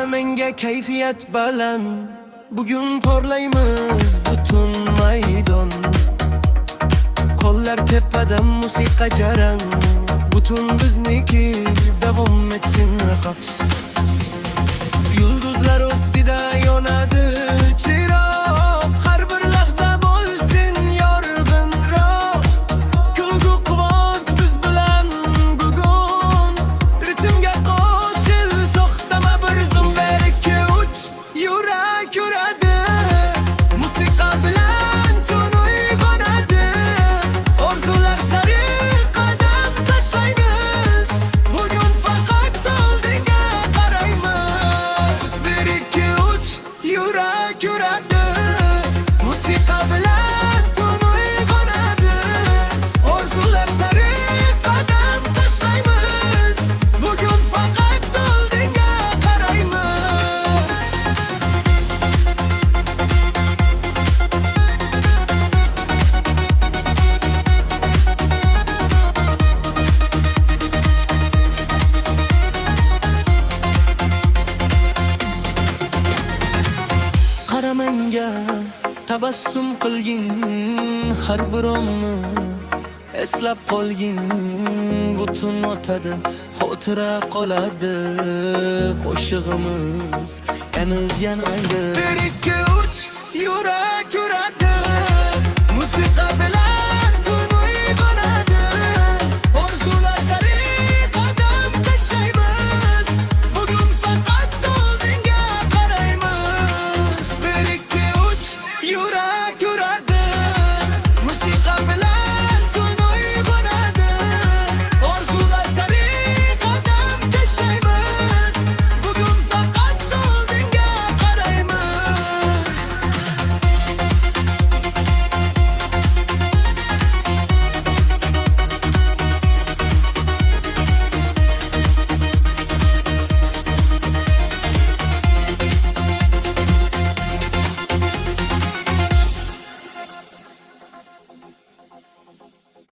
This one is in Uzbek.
Menga kayfiyat baland, bugün porlaymiz butun maydon. Qo'llar tepadan musiqa jarang, butun bizniki davom etsin raqs. Yulduzlar ustida yonadi chiroq, har bir lahza bo'lsin yorg'inroq. Kulgu quvonch biz bilan bugun, ritmga qo'shil to'xtama bir zum. Yurak uradi, musiqa bilan tun uyg'onadi. Orzular sari qadam tashlaymiz, bugun faqat oldinga qaraymiz. 1, 2, 3 yurak uradi, musiqa bilan tun uyg'onadi. Orzular sari qadam tashlaymiz, bugun faqat oldinga qaraymiz. Qara menga tabassum qilgin, har biromni eslab qolgin. Butun o'tadi, xotira qoladi, qo'shig'imiz hanuz yanaydi. 1, 2, 3 yurak uradi.